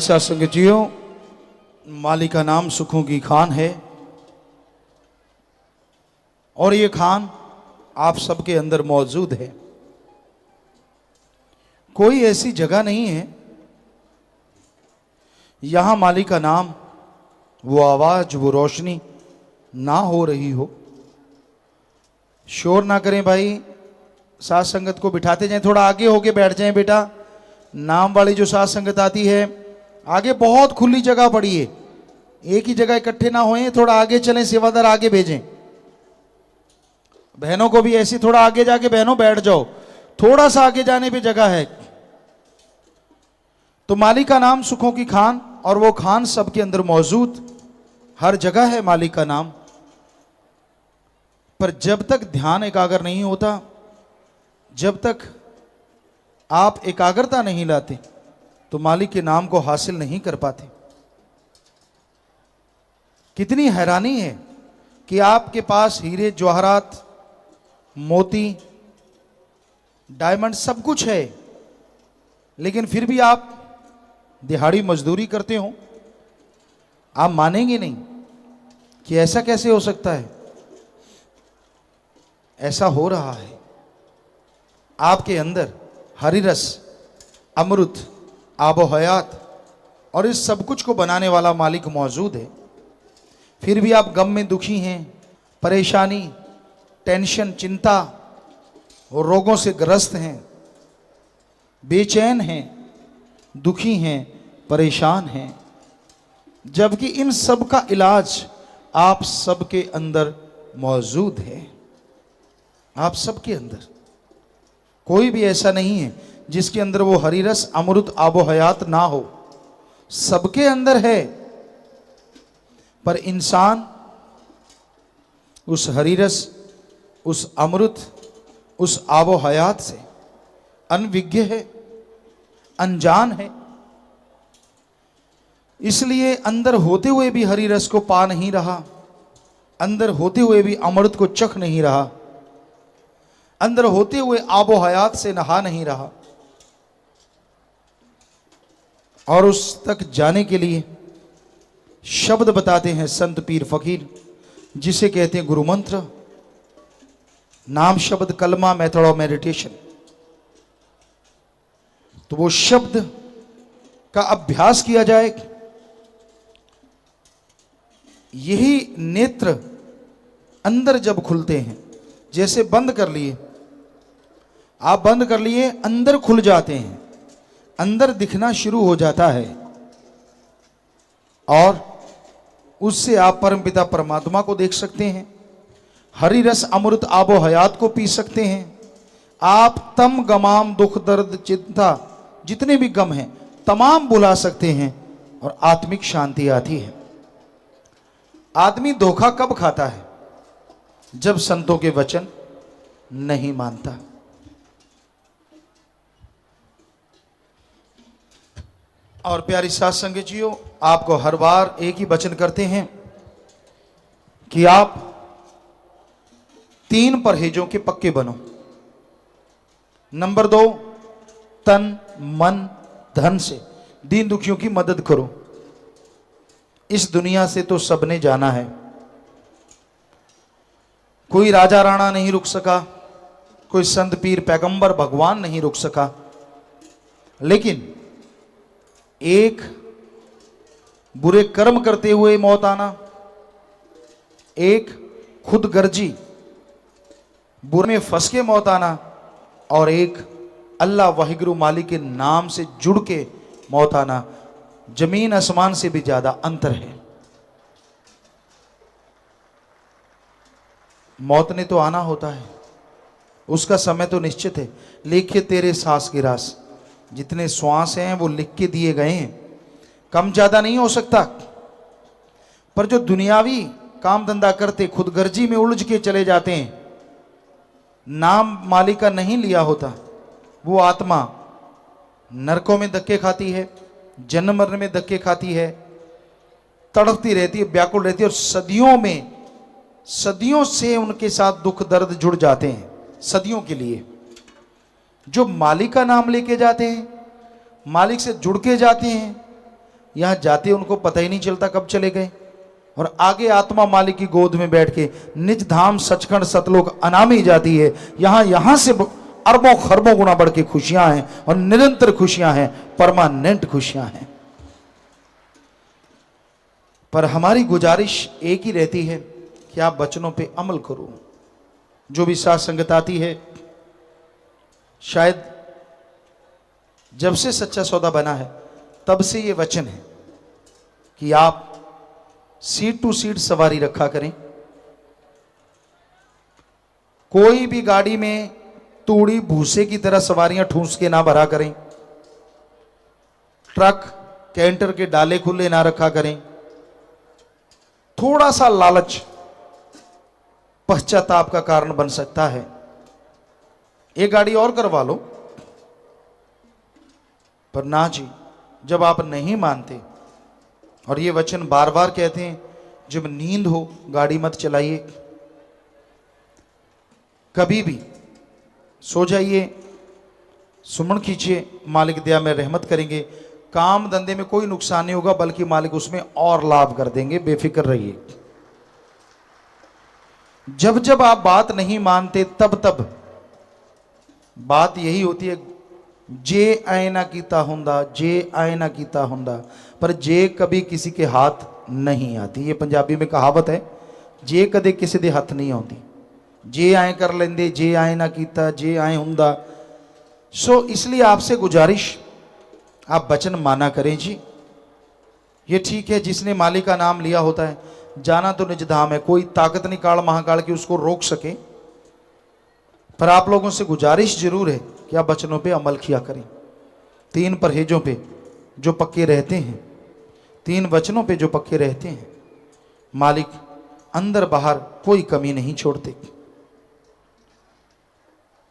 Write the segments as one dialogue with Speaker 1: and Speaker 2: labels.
Speaker 1: साथ संगतियों, मालिक का नाम सुखों की खान है और ये खान आप सबके अंदर मौजूद है। कोई ऐसी जगह नहीं है यहां मालिक का नाम, वो आवाज, वो रोशनी ना हो रही हो। शोर ना करें भाई, साथ संगत को बिठाते जाएं, थोड़ा आगे होके बैठ जाएं बेटा। नाम वाली जो साथ संगत आती है, आगे बहुत खुली जगह पड़ी है, एक ही जगह इकट्ठे ना होएं, थोड़ा आगे चलें, सेवादार आगे भेजें। बहनों को भी ऐसी थोड़ा आगे जाके बहनों बैठ जाओ, थोड़ा सा आगे जाने पे जगह है। तो मालिक का नाम सुखों की खान, और वो खान सबके अंदर मौजूद, हर जगह है मालिक का नाम। पर जब तक ध्यान एकाग्र नहीं होता, जब तक आप एकाग्रता नहीं लाते, तो मालिक के नाम को हासिल नहीं कर पाते। कितनी हैरानी है कि आपके पास हीरे जवाहरात, मोती, डायमंड सब कुछ है, लेकिन फिर भी आप दिहाड़ी मजदूरी करते हो। आप मानेंगे नहीं कि ऐसा कैसे हो सकता है। ऐसा हो रहा है, आपके अंदर हरि रस, अमृत, आबो हयात और इस सब कुछ को बनाने वाला मालिक मौजूद है। फिर भी आप गम में दुखी हैं, परेशानी, टेंशन, चिंता और रोगों से ग्रस्त हैं, बेचैन हैं, दुखी हैं, परेशान हैं, जबकि इन सब का इलाज आप सबके अंदर मौजूद है। आप सबके अंदर कोई भी ऐसा नहीं है जिसके अंदर वो हरि रस, अमृत, आबो हयात ना हो। सबके अंदर है, पर इंसान उस हरि रस, उस अमृत, उस आबो हयात से अनविज्ञ है, अनजान है। इसलिए अंदर होते हुए भी हरि रस को पा नहीं रहा, अंदर होते हुए भी अमृत को चख नहीं रहा, अंदर होते हुए आबो हयात से नहा नहीं रहा। और उस तक जाने के लिए शब्द बताते हैं संत पीर फकीर, जिसे कहते हैं गुरु मंत्र, नाम, शब्द, कलमा, मेथड ऑफ मेडिटेशन। तो वो शब्द का अभ्यास किया जाए। यही नेत्र अंदर जब खुलते हैं, जैसे बंद कर लिए, आप बंद कर लिए, अंदर खुल जाते हैं, अंदर दिखना शुरू हो जाता है, और उससे आप परमपिता परमात्मा को देख सकते हैं, हरि रस, अमृत, आबो हयात को पी सकते हैं। आप तम, गमाम, दुख, दर्द, चिंता, जितने भी गम हैं तमाम भुला सकते हैं, और आत्मिक शांति आती है। आदमी धोखा कब खाता है? जब संतों के वचन नहीं मानता। और प्यारी साथ संगतियों, आपको हर बार एक ही वचन करते हैं कि आप 3 परहेजों के पक्के बनो। नंबर 2, तन, मन, धन से दीन दुखियों की मदद करो। इस दुनिया से तो सबने जाना है, कोई राजा राणा नहीं रुक सका, कोई संत पीर पैगंबर भगवान नहीं रुक सका, लेकिन एक बुरे कर्म करते हुए मौत आना, एक खुद गर्जी बुरे में फंस के मौत आना, और एक अल्लाह वाहिगुरु मालिक के नाम से जुड़ के मौत आना, जमीन आसमान से भी ज्यादा अंतर है। मौत ने तो आना होता है, उसका समय तो निश्चित है। लिखे तेरे सांस की रास, जितने श्वास हैं वो लिख के दिए गए हैं, कम ज्यादा नहीं हो सकता। पर जो दुनियावी काम धंधा करते, खुदगर्जी में उलझ के चले जाते हैं, नाम मालिक का नहीं लिया होता, वो आत्मा नरकों में धक्के खाती है, जन्म मरण में धक्के खाती है, तड़पती रहती है, व्याकुल रहती है, और सदियों से उनके साथ दुख दर्द जुड़ जाते हैं, सदियों के लिए। जो मालिक का नाम लेके जाते हैं, मालिक से जुड़ के जाते हैं, यहाँ जाते उनको पता ही नहीं चलता कब चले गए, और आगे आत्मा मालिक की गोद में बैठ के निज धाम सचखंड सतलोक अनामी जाती है। यहां से अरबों खरबों गुना बढ़ के खुशियां हैं, और निरंतर खुशियां हैं, परमानेंट खुशियां हैं। पर हमारी गुजारिश एक ही रहती है कि आप वचनों पे अमल करो। जो भी साथ संगत आती है, शायद जब से सच्चा सौदा बना है तब से ये वचन है कि आप सीट टू सीट सवारी रखा करें। कोई भी गाड़ी में तूड़ी भूसे की तरह सवारियां ठूंस के ना भरा करें। ट्रक कैंटर के डाले खुले ना रखा करें। थोड़ा सा लालच पश्चाताप का कारण बन सकता है। एक गाड़ी और करवा लो, पर ना जी, जब आप नहीं मानते, और ये वचन बार बार कहते हैं, जब नींद हो गाड़ी मत चलाइए। कभी भी सो जाइए, सुमन खींचिए, मालिक दया में रहमत करेंगे। काम धंधे में कोई नुकसान नहीं होगा, बल्कि मालिक उसमें और लाभ कर देंगे, बेफिक्र रहिए। जब जब आप बात नहीं मानते तब तब बात यही होती है, जे आयना कीता हुंदा, जे आयना कीता हुंदा, पर जे कभी किसी के हाथ नहीं आती। ये पंजाबी में कहावत है, जे कदे किसी दे हाथ नहीं आती। जे आए कर लेंदे, जे आए ना कीता, जे आए हुंदा। सो इसलिए आपसे गुजारिश, आप वचन माना करें जी। ये ठीक है, जिसने मालिक का नाम लिया होता है, जाना तो निज धाम है, कोई ताकत नहीं काल महाकाल की उसको रोक सके। पर आप लोगों से गुजारिश जरूर है कि आप वचनों पे अमल किया करें। 3 परहेजों पे जो पक्के रहते हैं, 3 वचनों पे जो पक्के रहते हैं, मालिक अंदर बाहर कोई कमी नहीं छोड़ते।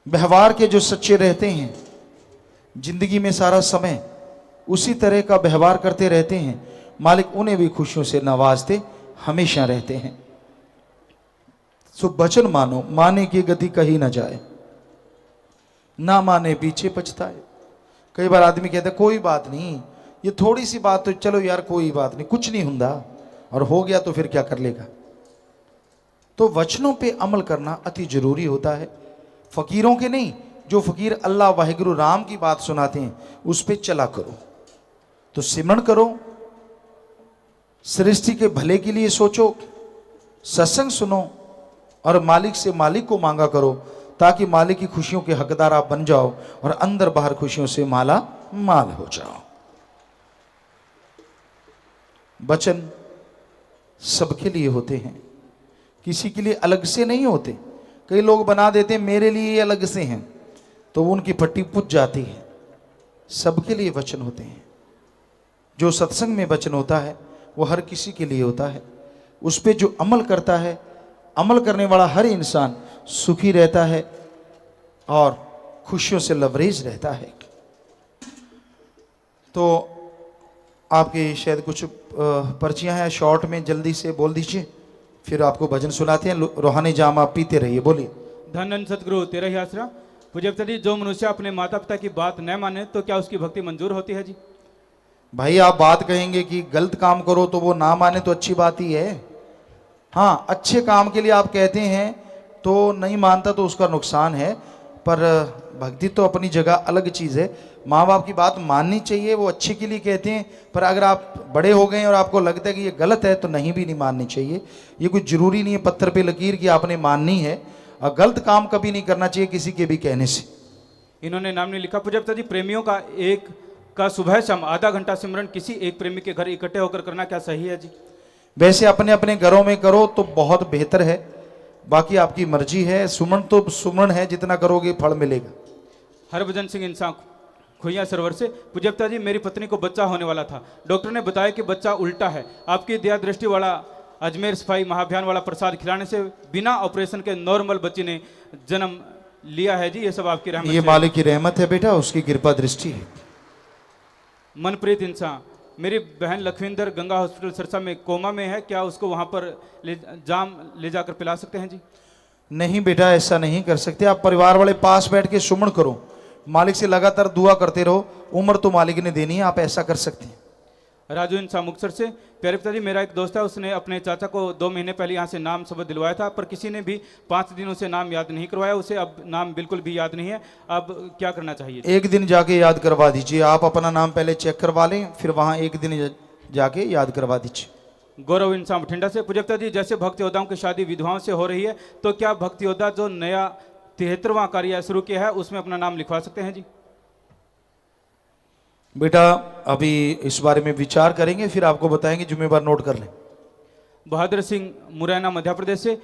Speaker 1: व्यवहार के जो सच्चे रहते हैं, जिंदगी में सारा समय उसी तरह का व्यवहार करते रहते हैं, मालिक उन्हें भी खुशियों से नवाजते हमेशा रहते हैं। सो वचन मानो, माने की गति कहीं ना जाए, ना माने पीछे पछताए। कई बार आदमी कहता है कोई बात नहीं, ये थोड़ी सी बात तो चलो यार कोई बात नहीं, कुछ नहीं हुंदा, और हो गया तो फिर क्या कर लेगा। तो वचनों पे अमल करना अति जरूरी होता है। फकीरों के नहीं, जो फकीर अल्लाह वाहिगुरु राम की बात सुनाते हैं उस पे चला करो। तो सिमरन करो, सृष्टि के भले के लिए सोचो, सत्संग सुनो, और मालिक से मालिक को मांगा करो, ताकि मालिक की खुशियों के हकदार आप बन जाओ और अंदर बाहर खुशियों से माला माल हो जाओ। वचन सबके लिए होते हैं, किसी के लिए अलग से नहीं होते। कई लोग बना देते हैं मेरे लिए अलग से हैं, तो उनकी पट्टी पुज जाती है। सबके लिए वचन होते हैं। जो सत्संग में वचन होता है वो हर किसी के लिए होता है। उस पर जो अमल करता है, अमल करने वाला हर इंसान सुखी रहता है और खुशियों से लबरेज रहता है। तो आपके शायद कुछ पर्चियां हैं, शॉर्ट में जल्दी से बोल दीजिए, फिर आपको भजन सुनाते हैं। रूहानी जाम आप पीते रहिए, बोलिए।
Speaker 2: धन धन सतगुरु तेरा ही आसरा। पूज्य पिताजी, जो मनुष्य अपने माता पिता की बात न माने तो क्या उसकी भक्ति मंजूर होती है जी?
Speaker 1: भाई आप बात कहेंगे कि गलत काम करो तो वो ना माने तो अच्छी बात ही है। हाँ, अच्छे काम के लिए आप कहते हैं तो नहीं मानता तो उसका नुकसान है, पर भक्ति तो अपनी जगह अलग चीज़ है। माँ बाप की बात माननी चाहिए, वो अच्छे के लिए कहते हैं, पर अगर आप बड़े हो गए और आपको लगता है कि ये गलत है तो नहीं भी नहीं माननी चाहिए। ये कुछ जरूरी नहीं है पत्थर पे लकीर की आपने माननी है, और गलत काम कभी नहीं करना चाहिए किसी के भी कहने से।
Speaker 2: इन्होंने नाम नहीं लिखा। पूज्य पिताजी, प्रेमियों का सुबह शाम आधा घंटा सिमरन किसी एक प्रेमी के घर इकट्ठे होकर करना क्या सही है जी?
Speaker 1: वैसे अपने अपने घरों में करो तो बहुत बेहतर है, बाकी आपकी मर्जी है। सुमन तो सुमन है, जितना करोगे फल मिलेगा।
Speaker 2: हरभजन सिंह इंसान खुइया सरवर से। पूज्य पिताजी, मेरी पत्नी को बच्चा होने वाला था, डॉक्टर ने बताया कि बच्चा उल्टा है। आपकी दया दृष्टि वाला अजमेर सफाई महाभियान वाला प्रसाद खिलाने से बिना ऑपरेशन के नॉर्मल बच्चे ने जन्म लिया है जी। ये सब आपकी रहमत,
Speaker 1: ये मालिक की रहमत है बेटा, उसकी कृपा दृष्टि है।
Speaker 2: मनप्रीत इंसान, मेरी बहन लखविंदर गंगा हॉस्पिटल सिरसा में कोमा में है, क्या उसको वहां पर जाम ले जाकर पिला सकते हैं जी?
Speaker 1: नहीं बेटा, ऐसा नहीं कर सकते। आप परिवार वाले पास बैठ के सुमन करो, मालिक से लगातार दुआ करते रहो, उम्र तो मालिक ने देनी है, आप ऐसा कर सकते हैं।
Speaker 2: राजू इंसान मुक्तसर से, प्यारे पिताजी मेरा एक दोस्त है, उसने अपने चाचा को 2 महीने पहले यहाँ से नाम शपथ दिलवाया था, पर किसी ने भी 5 दिन उसे नाम याद नहीं करवाया, उसे अब नाम बिल्कुल भी याद नहीं है। अब क्या करना चाहिए?
Speaker 1: एक दिन जाके याद करवा दीजिए। आप अपना नाम पहले चेक करवा लें, फिर वहाँ एक दिन जाके याद करवा दीजिए।
Speaker 2: गौरव इंसान बठिंडा से, पूज्य पिताजी जैसे भक्ति योद्धाओं की शादी विधवाओं से हो रही है, तो क्या भक्ति योद्धा जो नया 73वां कार्य शुरू किया है उसमें अपना नाम लिखवा सकते हैं जी?
Speaker 1: बेटा अभी इस बारे में विचार करेंगे, फिर आपको बताएंगे, जिम्मेवार नोट कर लें।
Speaker 2: बहादुर सिंह मुरैना मध्य प्रदेश से,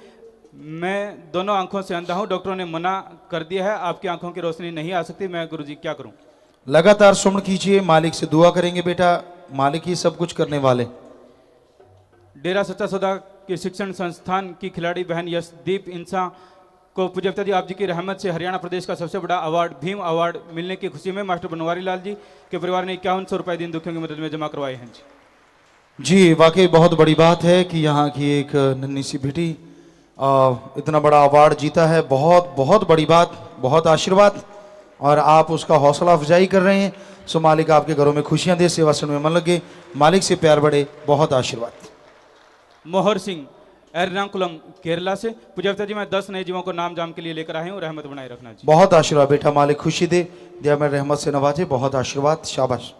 Speaker 2: मैं दोनों आंखों से अंधा हूं, डॉक्टरों ने मना कर दिया है, आपकी आंखों की रोशनी नहीं आ सकती, मैं गुरुजी क्या करूं?
Speaker 1: लगातार सुमन कीजिए, मालिक से दुआ करेंगे बेटा, मालिक ही सब कुछ करने वाले।
Speaker 2: डेरा सच्चा सौदा के शिक्षण संस्थान की खिलाड़ी बहन यशदीप इंसान को पूज्य पिताजी आप जी की रहमत से हरियाणा प्रदेश का सबसे बड़ा अवार्ड भीम अवार्ड मिलने की खुशी में मास्टर बनवारी लाल जी के परिवार ने 5100 रुपए दीन दुखियों की मदद में जमा करवाए हैं
Speaker 1: जी। वाकई बहुत बड़ी बात है कि यहाँ की एक नन्ही सी बेटी इतना बड़ा अवार्ड जीता है, बहुत बहुत बड़ी बात, बहुत आशीर्वाद, और आप उसका हौसला अफजाई कर रहे हैं। सो मालिक आपके घरों में खुशियां दे, सेवा में मन लगे, मालिक से प्यार बढ़े, बहुत आशीर्वाद।
Speaker 2: मोहर सिंह एर्नाकुलम केरला से, पूज्य पिताजी मैं 10 नए जीवों को नाम जाम के लिए लेकर आए हूँ, रहमत बनाए रखना जी।
Speaker 1: बहुत आशीर्वाद बेटा, मालिक खुशी दे, दिया में रहमत से नवाजे, बहुत आशीर्वाद, शाबाश।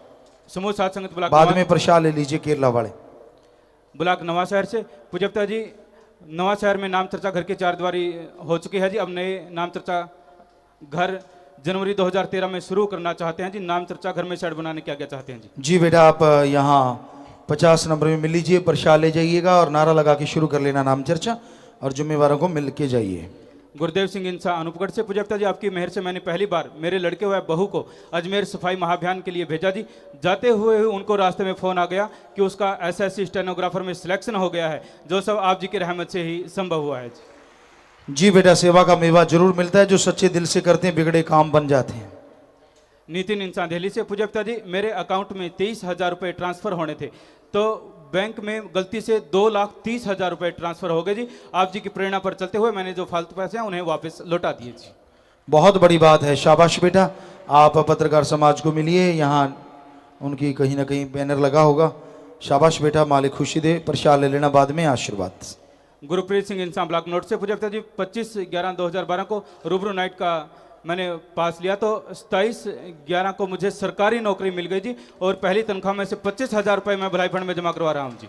Speaker 2: समूह सात संगत ब्लॉक
Speaker 1: बाद में प्रसाद ले लीजिए केरला वाले।
Speaker 2: ब्लॉक नवा शहर से, पूज्य पिताजी नवा शहर में नाम चर्चा घर की 4 दीवारी हो चुकी है जी, अब नए नाम चर्चा घर जनवरी 2013 में शुरू करना चाहते हैं जी। नाम चर्चा घर में शेड बनाने क्या क्या चाहते हैं जी?
Speaker 1: जी बेटा आप यहाँ 50 नंबर में मिल लीजिए, प्रसाद ले जाइएगा और नारा लगा के शुरू कर लेना नाम चर्चा, और जिम्मेवारों को मिल के जाइए।
Speaker 2: गुरुदेव सिंह इंसा अनूपगढ़ से, पूज्य पिताजी आपकी मेहर से मैंने पहली बार मेरे लड़के हुए बहू को अजमेर सफाई महाअभियान के लिए भेजा जी। जाते हुए उनको रास्ते में फ़ोन आ गया कि उसका एसएससी स्टेनोग्राफर में सिलेक्शन हो गया है, जो सब आप जी की रहमत से ही संभव हुआ है जी।
Speaker 1: जी बेटा सेवा का मेवा जरूर मिलता है, जो सच्चे दिल से करते हैं बिगड़े काम बन जाते हैं।
Speaker 2: नितिन इंसान दिल्ली से, पूज्य पिताजी मेरे अकाउंट में 23,000 रुपये ट्रांसफर होने थे, तो बैंक में गलती से 2,30,000 रुपये ट्रांसफर हो गए जी। आप जी की प्रेरणा पर चलते हुए मैंने जो फालतू पैसे हैं उन्हें वापस लौटा दिए जी।
Speaker 1: बहुत बड़ी बात है, शाबाश बेटा। आप पत्रकार समाज को मिलिए, यहाँ उनकी कहीं ना कहीं बैनर लगा होगा, शाबाश बेटा, मालिक खुशी दे, प्रसाद ले लेना बाद में, आशीर्वाद।
Speaker 2: गुरप्रीत सिंह इंसान ब्लॉक नोट से, पूज्य पिताजी 25/11/2012 को रूबरू नाइट का मैंने पास लिया, तो 27/11 को मुझे सरकारी नौकरी मिल गई जी, और पहली तनख्वाह में से 25,000 रुपये मैं भलाई फंड में जमा करवा रहा हूँ जी।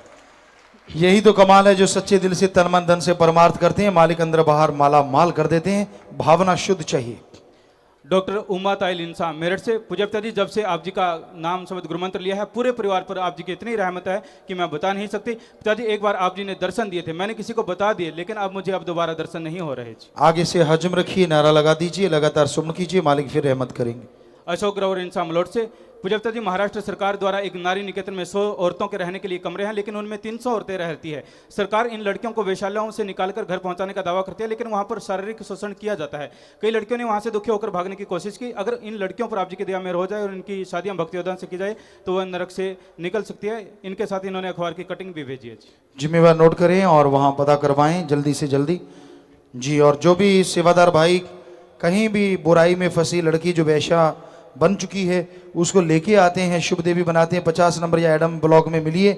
Speaker 1: यही तो कमाल है, जो सच्चे दिल से तन मन धन से परमार्थ करते हैं, मालिक अंदर बाहर माला माल कर देते हैं। भावना शुद्ध चाहिए।
Speaker 2: डॉक्टर उमा ताइल इंसान मेरठ से, पूज्य पिताजी जब से आप जी का नाम शब्द गुरुमंत्र लिया है, पूरे परिवार पर आप जी की इतनी रहमत है कि मैं बता नहीं सकती। पिताजी एक बार आप जी ने दर्शन दिए थे, मैंने किसी को बता दिए, लेकिन अब मुझे अब दोबारा दर्शन नहीं हो रहे जी।
Speaker 1: आगे से हजम रखिए, नारा लगा दीजिए, लगातार सुमन कीजिए, मालिक फिर रहमत करेंगे।
Speaker 2: अशोक ग्रोवर इंसान मलोट से, पूज्य पिताजी महाराष्ट्र सरकार द्वारा एक नारी निकेतन में 100 औरतों के रहने के लिए कमरे हैं, लेकिन उनमें 300 औरतें रहती है। सरकार इन लड़कियों को वेश्यालयों से निकालकर घर पहुंचाने का दावा करती है, लेकिन वहां पर शारीरिक शोषण किया जाता है। कई लड़कियों ने वहां से दुखी होकर भागने की कोशिश की। अगर इन लड़कियों पर आप जी की दया मेहर हो जाए और इनकी शादियां भक्ति योद्धा से की जाए तो वह नरक से निकल सकती है। इनके साथ इन्होंने अखबार की कटिंग भी भेजी है।
Speaker 1: जिम्मेवार नोट करें और वहाँ पता करवाएं जल्दी से जल्दी जी। और जो भी सेवादार भाई कहीं भी बुराई में फंसी लड़की जो वैश्या बन चुकी है उसको लेके आते हैं, शुभ देवी बनाते हैं, 50 नंबर या एडम ब्लॉक में मिलिए,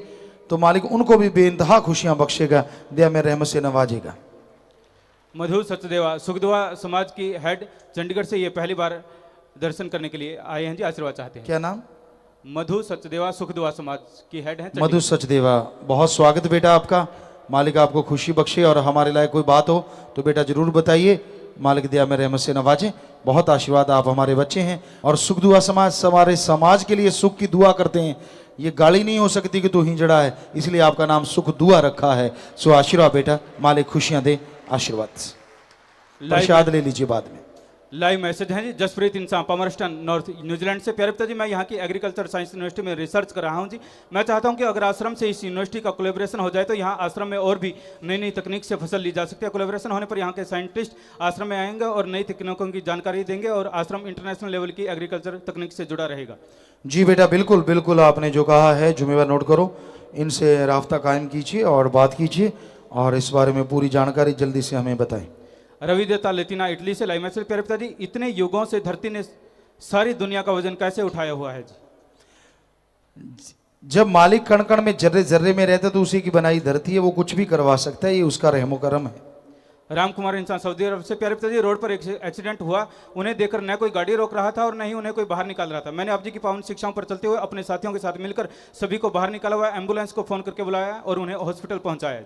Speaker 1: तो मालिक उनको भी बेइंतहा खुशियां बख्शेगा, दया में रहमत से नवाजेगा।
Speaker 2: मधु सचदेवा सुखदुआ समाज की हेड चंडीगढ़ से, ये पहली बार दर्शन करने के लिए आए हैं जी, आशीर्वाद चाहते हैं।
Speaker 1: क्या नाम?
Speaker 2: मधु सचदेवा सुखदुआ समाज की हेड है।
Speaker 1: मधु सचदेवा, बहुत स्वागत बेटा आपका, मालिक आपको खुशी बख्शे, और हमारे लायक कोई बात हो तो बेटा जरूर बताइए, मालिक दया में रहमत से नवाजे, बहुत आशीर्वाद। आप हमारे बच्चे हैं और सुख दुआ समाज हमारे समाज के लिए सुख की दुआ करते हैं। ये गाली नहीं हो सकती कि तू हिंजड़ा है, इसलिए आपका नाम सुख दुआ रखा है। सो आशीर्वाद बेटा, मालिक खुशियां दे, आशीर्वाद। प्रसाद ले लीजिए बाद में।
Speaker 2: लाइव मैसेज है जी, जसप्रीत इंसान पामरस्टन नॉर्थ न्यूजीलैंड से, प्यारे पिताजी मैं यहाँ की एग्रीकल्चर साइंस यूनिवर्सिटी में रिसर्च कर रहा हूँ जी। मैं चाहता हूँ कि अगर आश्रम से इस यूनिवर्सिटी का कोलैबोरेशन हो जाए तो यहाँ आश्रम में और भी नई नई तकनीक से फसल ली जा सकती है। कोलैबोरेशन होने पर यहाँ के साइंटिस्ट आश्रम में आएंगे और नई तकनीकों की जानकारी देंगे, और आश्रम इंटरनेशनल लेवल की एग्रीकल्चर तकनीक से जुड़ा रहेगा।
Speaker 1: जी बेटा बिल्कुल बिल्कुल, आपने जो कहा है जुम्मेवार नोट करो, इनसे राब्ता कायम कीजिए और बात कीजिए, और इस बारे में पूरी जानकारी जल्दी से हमें बताएं।
Speaker 2: रवि दत्ता लेतिना इटली से, लाइव मैसेज, प्यारे पिताजी इतने युगों से धरती ने सारी दुनिया का वजन कैसे उठाया हुआ है जी?
Speaker 1: जब मालिक कण कण में जर्रे जर्रे में रहता तो उसी की बनाई धरती है, वो कुछ भी करवा सकता है, ये उसका रहमो करम है।
Speaker 2: राम कुमार इंसान सऊदी अरब से। प्यारे पिताजी, रोड पर एक एक्सीडेंट हुआ, उन्हें देखकर न कोई गाड़ी रोक रहा था और न ही उन्हें कोई बाहर निकाल रहा था। मैंने आप जी की पावन शिक्षाओं पर चलते हुए अपने साथियों के साथ मिलकर सभी को बाहर निकाला हुआ, एम्बुलेंस को फोन करके बुलाया और उन्हें हॉस्पिटल पहुंचाया।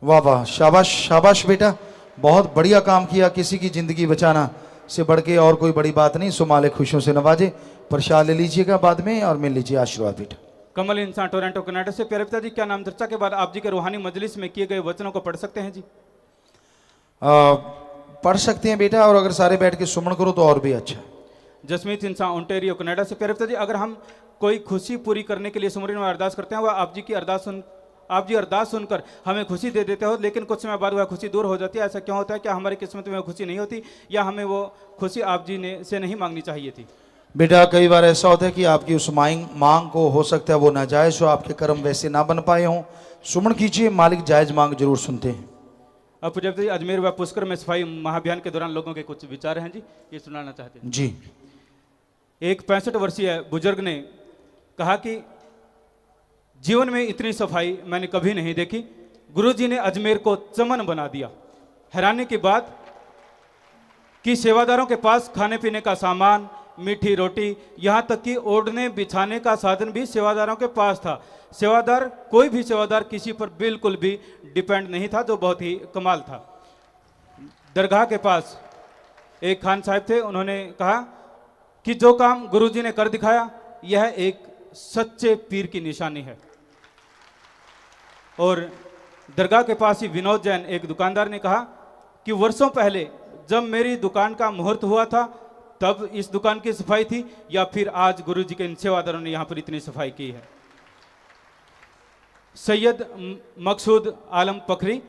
Speaker 1: वाह वाह, शाबाश शाबाश बेटा, बहुत बढ़िया काम किया। किसी की जिंदगी बचाना से बढ़ के और कोई बड़ी बात नहीं। सो मालिक खुशियों से नवाजे। प्रसाद ले लीजिएगा बाद में और मिल लीजिए आशीर्वाद बेटा।
Speaker 2: कमल इंसान टोरंटो कनाडा से। प्यारे पिताजी, क्या नाम चर्चा के बाद आप जी के रूहानी मजलिस में किए गए वचनों को पढ़ सकते हैं जी?
Speaker 1: पढ़ सकते हैं बेटा, और अगर सारे बैठ के सुमन करो तो और भी अच्छा है।
Speaker 2: जसमीत इंसान ओंटेरियो कनाडा से। प्यारे पिताजी, अगर हम कोई खुशी पूरी करने के लिए सुमरन में अरदास करते हैं, वह आप जी अरदास सुनकर हमें खुशी दे देते हो, लेकिन कुछ समय बाद वह खुशी दूर हो जाती है, ऐसा क्यों होता है? क्या हमारी किस्मत में खुशी नहीं होती, या हमें वो खुशी आप जी ने से नहीं मांगनी चाहिए थी?
Speaker 1: बेटा कई बार ऐसा होता है कि आपकी उस मांग को हो सकता है वो नाजायज हो, आपके कर्म वैसे ना बन पाए हों। सुमन कीजिए, मालिक जायज मांग जरूर सुनते हैं।
Speaker 2: अब जब अजमेर व पुष्कर में सफाई महाअभियान के दौरान लोगों के कुछ विचार हैं जी, ये सुनाना चाहते हैं
Speaker 1: जी।
Speaker 2: एक 65 वर्षीय बुजुर्ग ने कहा कि जीवन में इतनी सफाई मैंने कभी नहीं देखी। गुरुजी ने अजमेर को चमन बना दिया। हैरानी की बात कि सेवादारों के पास खाने पीने का सामान, मीठी रोटी, यहाँ तक कि ओढ़ने बिछाने का साधन भी सेवादारों के पास था। कोई भी सेवादार किसी पर बिल्कुल भी डिपेंड नहीं था, जो बहुत ही कमाल था। दरगाह के पास एक खान साहब थे, उन्होंने कहा कि जो काम गुरुजी ने कर दिखाया यह एक सच्चे पीर की निशानी है। और दरगाह के पास ही विनोद जैन एक दुकानदार ने कहा कि वर्षों पहले जब मेरी दुकान का मुहूर्त हुआ था तब इस दुकान की सफाई थी, या फिर आज गुरुजी के इन सेवादारों ने यहाँ पर इतनी सफाई की है। सैयद मकसूद आलम पखरी,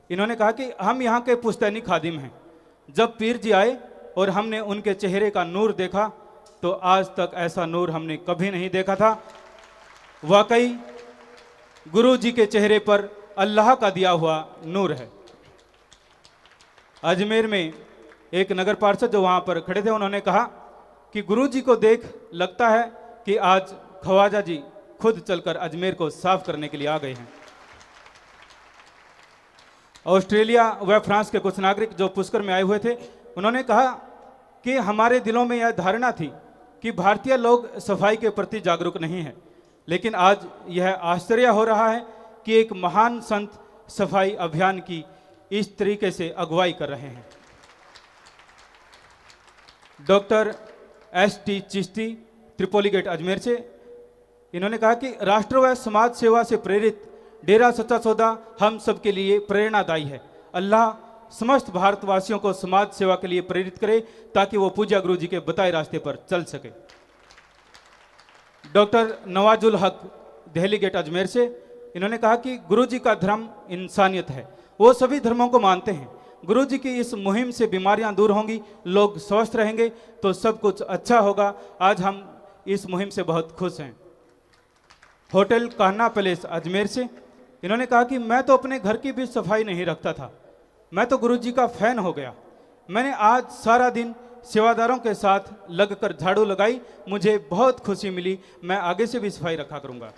Speaker 2: इन्होंने कहा कि हम यहाँ के पुश्तैनी खादिम हैं। जब पीर जी आए और हमने उनके चेहरे का नूर देखा तो आज तक ऐसा नूर हमने कभी नहीं देखा था। वाकई गुरु जी के चेहरे पर अल्लाह का दिया हुआ नूर है। अजमेर में एक नगर पार्षद जो वहाँ पर खड़े थे, उन्होंने कहा कि गुरु जी को देख लगता है कि आज ख्वाजा जी खुद चलकर अजमेर को साफ करने के लिए आ गए हैं। ऑस्ट्रेलिया व फ्रांस के कुछ नागरिक जो पुष्कर में आए हुए थे, उन्होंने कहा कि हमारे दिलों में यह धारणा थी कि भारतीय लोग सफाई के प्रति जागरूक नहीं हैं, लेकिन आज यह आश्चर्य हो रहा है कि एक महान संत सफाई अभियान की इस तरीके से अगुवाई कर रहे हैं। Doctor ST Chishti Tripoli gate Ajmer से, इन्होंने कहा कि राष्ट्र व समाज सेवा से प्रेरित डेरा सच्चा सौदा हम सबके लिए प्रेरणादायी है। अल्लाह समस्त भारतवासियों को समाज सेवा के लिए प्रेरित करे ताकि वो पूज्य गुरु जी के बताए रास्ते पर चल सके। डॉक्टर नवाजुल हक दिल्ली गेट अजमेर से, इन्होंने कहा कि गुरु जी का धर्म इंसानियत है, वो सभी धर्मों को मानते हैं। गुरु जी की इस मुहिम से बीमारियां दूर होंगी, लोग स्वस्थ रहेंगे तो सब कुछ अच्छा होगा। आज हम इस मुहिम से बहुत खुश हैं। होटल कान्हा पैलेस अजमेर से, इन्होंने कहा कि मैं तो अपने घर की भी सफाई नहीं रखता था, मैं तो गुरु जी का फैन हो गया। मैंने आज सारा दिन सेवादारों के साथ लगकर झाड़ू लगाई, मुझे बहुत खुशी मिली, मैं आगे से भी सफाई रखा करूंगा।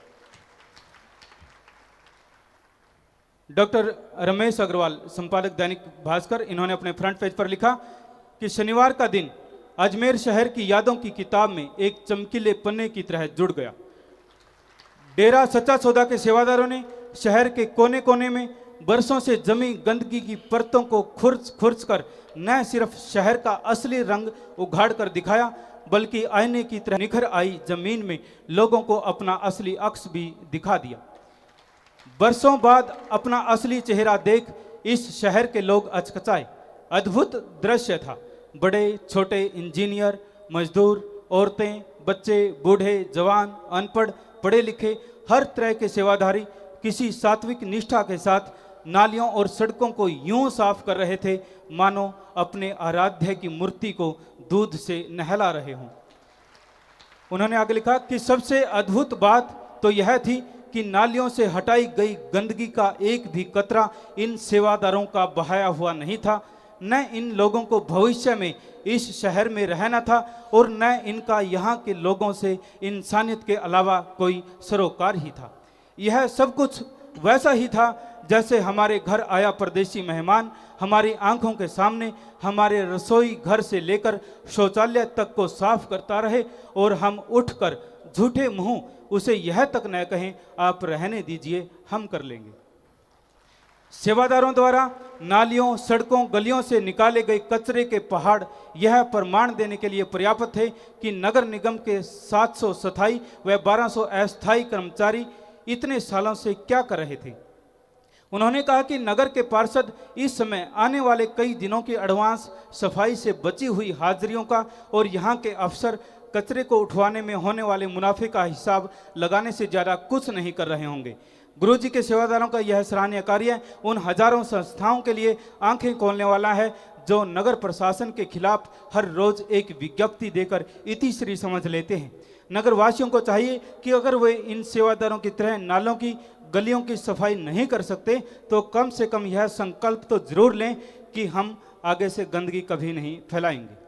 Speaker 2: डॉक्टर रमेश अग्रवाल संपादक दैनिक भास्कर, इन्होंने अपने फ्रंट पेज पर लिखा कि शनिवार का दिन अजमेर शहर की यादों की किताब में एक चमकीले पन्ने की तरह जुड़ गया। डेरा सच्चा सौदा के सेवादारों ने शहर के कोने कोने में बरसों से जमी गंदगी की परतों को खुर्च कर न सिर्फ शहर का असली रंग उघाड़ कर दिखाया, बल्कि आईने की तरह निखर आई जमीन में लोगों को अपना असली अक्स भी दिखा दिया। बरसों बाद अपना असली चेहरा देख इस शहर के लोग अचकचाए। अद्भुत दृश्य था। बड़े छोटे इंजीनियर, मजदूर, औरतें, बच्चे, बूढ़े, जवान, अनपढ़, पढ़े लिखे, हर तरह के सेवाधारी किसी सात्विक निष्ठा के साथ नालियों और सड़कों को यूं साफ कर रहे थे मानो अपने आराध्य की मूर्ति को दूध से नहला रहे हों। उन्होंने आगे लिखा कि सबसे अद्भुत बात तो यह थी कि नालियों से हटाई गई गंदगी का एक भी कतरा इन सेवादारों का बहाया हुआ नहीं था। न इन लोगों को भविष्य में इस शहर में रहना था और न इनका यहाँ के लोगों से इंसानियत के अलावा कोई सरोकार ही था। यह सब कुछ वैसा ही था जैसे हमारे घर आया परदेशी मेहमान हमारी आंखों के सामने हमारे रसोई घर से लेकर शौचालय तक को साफ करता रहे और हम उठकर झूठे मुंह उसे यह तक न कहें आप रहने दीजिए, हम कर लेंगे। सेवादारों द्वारा नालियों, सड़कों, गलियों से निकाले गए कचरे के पहाड़ यह प्रमाण देने के लिए पर्याप्त थे कि नगर निगम के 700 स्थायी व 1200 अस्थायी कर्मचारी इतने सालों से क्या कर रहे थे। उन्होंने कहा कि नगर के पार्षद इस समय आने वाले कई दिनों की एडवांस सफाई से बची हुई हाजिरियों का और यहाँ के अफसर कचरे को उठवाने में होने वाले मुनाफे का हिसाब लगाने से ज़्यादा कुछ नहीं कर रहे होंगे। गुरुजी के सेवादारों का यह सराहनीय कार्य उन हजारों संस्थाओं के लिए आंखें खोलने वाला है जो नगर प्रशासन के खिलाफ हर रोज एक विज्ञप्ति देकर इतिश्री समझ लेते हैं। नगर वासियों को चाहिए कि अगर वे इन सेवादारों की तरह नालों की, गलियों की सफाई नहीं कर सकते तो कम से कम यह संकल्प तो जरूर लें कि हम आगे से गंदगी कभी नहीं फैलाएंगे।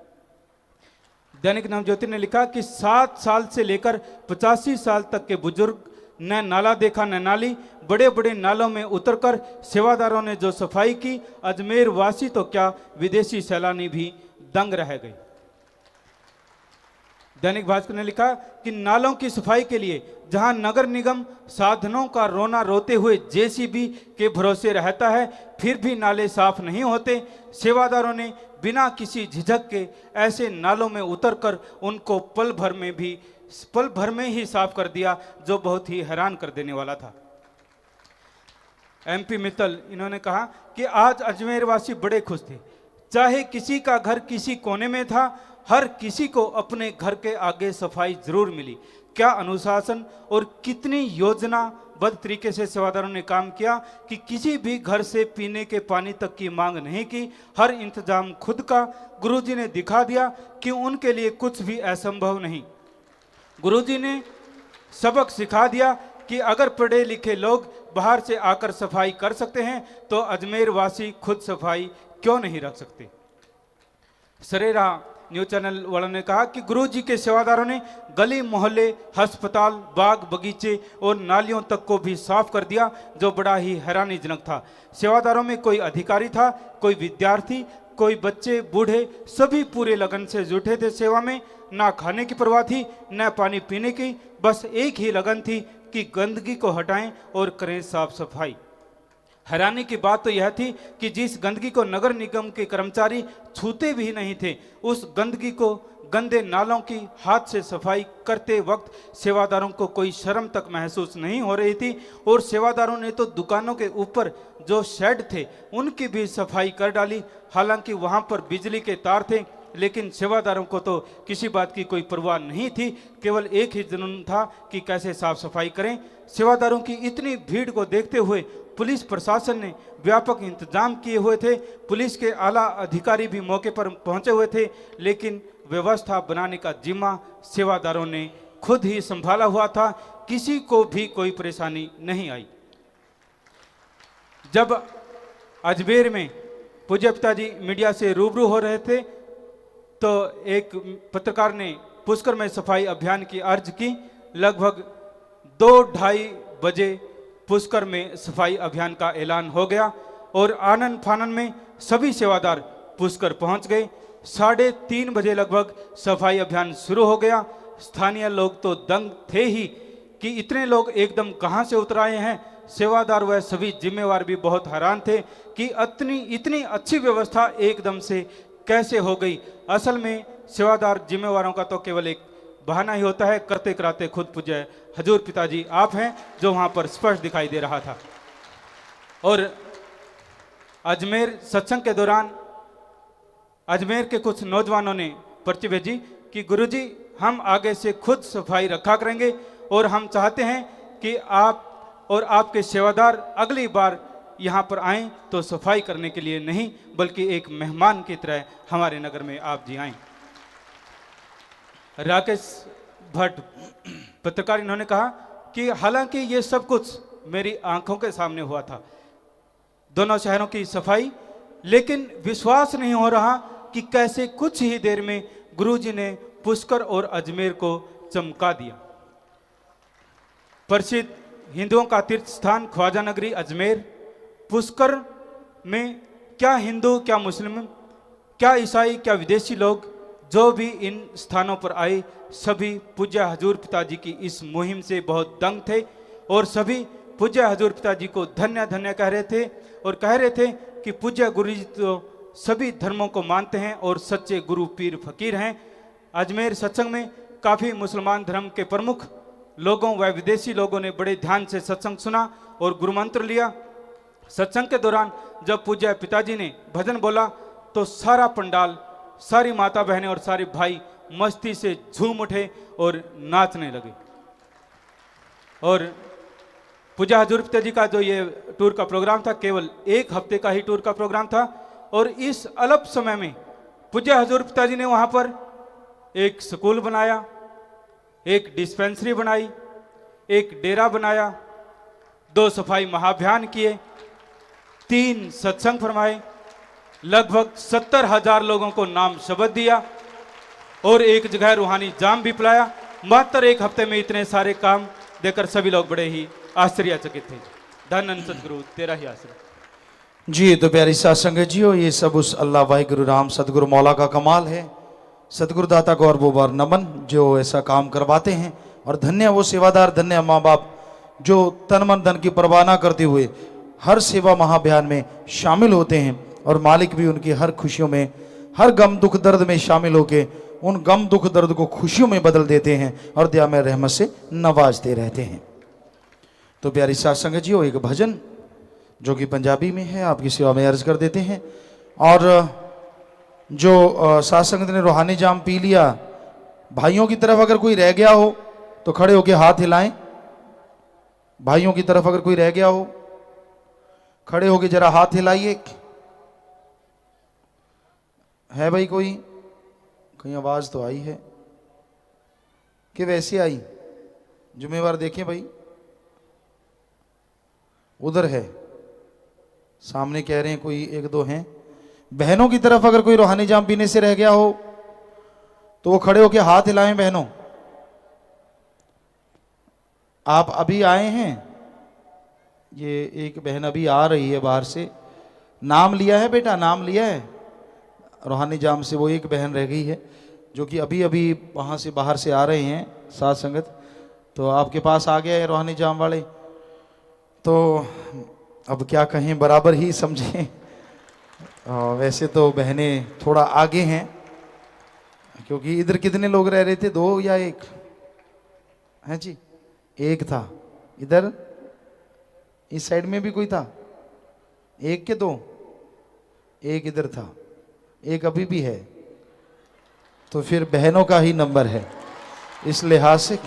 Speaker 2: दैनिक नवज्योति ने लिखा कि 7 साल से लेकर 85 साल तक के बुजुर्ग न नाला देखा न नाली, बड़े बड़े नालों में उतरकर सेवादारों ने जो सफाई की, अजमेर वासी तो क्या विदेशी सैलानी भी दंग रह गए। दैनिक भास्कर ने लिखा कि नालों की सफाई के लिए जहां नगर निगम साधनों का रोना रोते हुए जेसीबी के भरोसे रहता है, फिर भी नाले साफ नहीं होते। सेवादारों ने बिना किसी झिझक के ऐसे नालों में उतरकर उनको पल भर में ही साफ कर दिया, जो बहुत ही हैरान कर देने वाला था। एमपी मित्तल इन्होंने कहा कि आज अजमेर वासी बड़े खुश थे, चाहे किसी का घर किसी कोने में था, हर किसी को अपने घर के आगे सफाई जरूर मिली। क्या अनुशासन और कितनी योजनाबद्ध तरीके से सेवादारों ने काम किया कि किसी भी घर से पीने के पानी तक की मांग नहीं की, हर इंतजाम खुद का। गुरुजी ने दिखा दिया कि उनके लिए कुछ भी असंभव नहीं। गुरुजी ने सबक सिखा दिया कि अगर पढ़े लिखे लोग बाहर से आकर सफाई कर सकते हैं तो अजमेर वासी खुद सफाई क्यों नहीं रख सकते। सरेरा न्यूज चैनल वालों ने कहा कि गुरुजी के सेवादारों ने गली मोहल्ले, अस्पताल, बाग बगीचे और नालियों तक को भी साफ कर दिया, जो बड़ा ही हैरानीजनक था। सेवादारों में कोई अधिकारी था, कोई विद्यार्थी, कोई बच्चे, बूढ़े, सभी पूरे लगन से जुटे थे सेवा में। ना खाने की परवाह थी, न पानी पीने की, बस एक ही लगन थी कि गंदगी को हटाएं और करें साफ सफाई। हैरानी की बात तो यह थी कि जिस गंदगी को नगर निगम के कर्मचारी छूते भी नहीं थे, उस गंदगी को गंदे नालों की हाथ से सफाई करते वक्त सेवादारों को कोई शर्म तक महसूस नहीं हो रही थी। और सेवादारों ने तो दुकानों के ऊपर जो शेड थे उनकी भी सफाई कर डाली। हालांकि वहां पर बिजली के तार थे, लेकिन सेवादारों को तो किसी बात की कोई परवाह नहीं थी, केवल एक ही जुनून था कि कैसे साफ सफाई करें। सेवादारों की इतनी भीड़ को देखते हुए पुलिस प्रशासन ने व्यापक इंतजाम किए हुए थे। पुलिस के आला अधिकारी भी मौके पर पहुंचे हुए थे, लेकिन व्यवस्था बनाने का जिम्मा सेवादारों ने खुद ही संभाला हुआ था। किसी को भी कोई परेशानी नहीं आई। जब अजमेर में पूज्य पिताजी मीडिया से रूबरू हो रहे थे तो एक पत्रकार ने पुष्कर में सफाई अभियान की अर्ज की। लगभग 2-2:30 बजे पुष्कर में सफाई अभियान का ऐलान हो गया और आनन फानन में सभी सेवादार पुष्कर पहुंच गए। 3:30 बजे लगभग सफाई अभियान शुरू हो गया। स्थानीय लोग तो दंग थे ही कि इतने लोग एकदम कहां से उतर आए हैं। सेवादार व सभी जिम्मेवार भी बहुत हैरान थे कि इतनी अच्छी व्यवस्था एकदम से कैसे हो गई। असल में सेवादार जिम्मेवारों का तो केवल एक बहाना ही होता है, करते कराते खुद पूज्य हजूर पिताजी आप हैं, जो वहां पर स्पष्ट दिखाई दे रहा था। और अजमेर सत्संग के दौरान अजमेर के कुछ नौजवानों ने पर्ची भेजी कि गुरुजी हम आगे से खुद सफाई रखा करेंगे और हम चाहते हैं कि आप और आपके सेवादार अगली बार यहाँ पर आएं तो सफाई करने के लिए नहीं, बल्कि एक मेहमान की तरह हमारे नगर में आप जी आएं। राकेश भट्ट पत्रकार इन्होंने कहा कि हालांकि ये सब कुछ मेरी आंखों के सामने हुआ था। दोनों शहरों की सफाई लेकिन विश्वास नहीं हो रहा कि कैसे कुछ ही देर में गुरुजी ने पुष्कर और अजमेर को चमका दिया। प्रसिद्ध हिंदुओं का तीर्थ स्थान ख्वाजा नगरी अजमेर, पुष्कर में क्या हिंदू, क्या मुस्लिम, क्या ईसाई, क्या विदेशी लोग जो भी इन स्थानों पर आए, सभी पूज्य हजूर पिताजी की इस मुहिम से बहुत दंग थे और सभी पूज्य हजूर पिताजी को धन्य धन्य कह रहे थे और कह रहे थे कि पूज्य गुरु जी तो सभी धर्मों को मानते हैं और सच्चे गुरु पीर फकीर हैं। अजमेर सत्संग में काफ़ी मुसलमान धर्म के प्रमुख लोगों व विदेशी लोगों ने बड़े ध्यान से सत्संग सुना और गुरु मंत्र लिया। सत्संग के दौरान जब पूज्य पिताजी ने भजन बोला तो सारा पंडाल, सारी माता बहनें और सारे भाई मस्ती से झूम उठे और नाचने लगे। और पूज्य हजूर पिताजी का जो ये टूर का प्रोग्राम था, केवल 1 हफ्ते का ही टूर का प्रोग्राम था और इस अल्प समय में पूज्य हजूर पिताजी ने वहाँ पर एक स्कूल बनाया, एक डिस्पेंसरी बनाई, एक डेरा बनाया, 2 सफाई महाअभियान किए, 3 सत्संग फरमाए, लगभग 70,000 लोगों को नाम शब्द दिया और एक जगह रूहानी जाम भी पिलाया। मात्र 1 हफ्ते में इतने सारे काम देकर सभी लोग बड़े ही आश्चर्यचकित थे। धन सतगुरु तेरा ही आश्रय।
Speaker 1: जी तो प्यारी साथ संगत जी हो, ये सब उस अल्लाह भाई गुरु राम सतगुरु मौला का कमाल है। सतगुरु दाता को और वो बार नमन जो ऐसा काम करवाते हैं, और धन्य वो सेवादार, धन्य माँ बाप जो तन मन धन की परवाह ना करते हुए हर सेवा महाअभियान में शामिल होते हैं और मालिक भी उनकी हर खुशियों में, हर गम दुख दर्द में शामिल होके उन गम दुख दर्द को खुशियों में बदल देते हैं और दया में रहमत से नवाजते रहते हैं। तो प्यारी साथ संगत जी हो, एक भजन जो कि पंजाबी में है आपकी सेवा में अर्ज कर देते हैं। और जो साथ संगत ने रूहानी जाम पी लिया, भाइयों की तरफ अगर कोई रह गया हो तो खड़े होके हाथ हिलाएं। भाइयों की तरफ अगर कोई रह गया हो खड़े होके जरा हाथ हिलाइए। है भाई कोई? कहीं आवाज तो आई है कि वैसे आई? जुम्मेवार देखें भाई, उधर है सामने, कह रहे हैं कोई 1-2 हैं। बहनों की तरफ अगर कोई रूहानी जाम पीने से रह गया हो तो वो खड़े होके हाथ हिलाएं। बहनों, आप अभी आए हैं, ये एक बहन अभी आ रही है बाहर से। नाम लिया है बेटा? नाम लिया है रूहानी जाम से? वो एक बहन रह गई है जो कि अभी अभी वहाँ से बाहर से आ रहे हैं साथ संगत, तो आपके पास आ गया है रूहानी जाम वाले। तो अब क्या कहें, बराबर ही समझें। वैसे तो बहनें थोड़ा आगे हैं, क्योंकि इधर कितने लोग रह रहे थे? 2 या 1 है जी? 1 था। इधर इस साइड में भी कोई था? 1 के 2? 1 इधर था, 1 अभी भी है। तो फिर बहनों का ही नंबर है इस लिहाज से,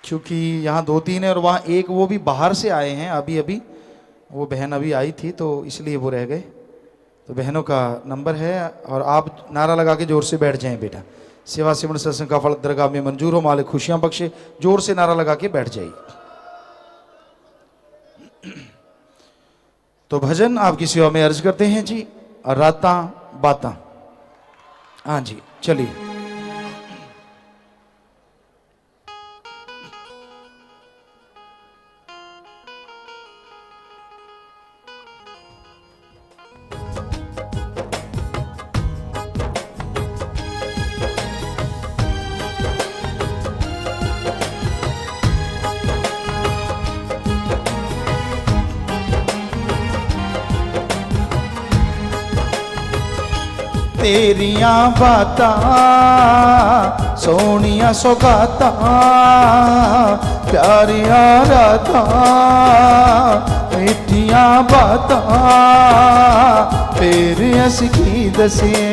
Speaker 1: क्योंकि यहाँ 2-3 है और वहाँ 1 वो भी बाहर से आए हैं अभी अभी। वो बहन अभी आई थी तो इसलिए वो रह गए। तो बहनों का नंबर है और आप नारा लगा के जोर से बैठ जाएं बेटा। सेवा सिमरन सत्संग का फल दरगाह में मंजूर हो, मालिक खुशियां बख्शे। जोर से नारा लगा के बैठ जाइए। तो भजन आपकी सेवा में अर्ज करते हैं जी, राता बाता। हाँ जी, चलिए। तेरियां बातां सोनिया सौगातां प्यारियां रातां मिठियां बातां फिर अस की दसिए,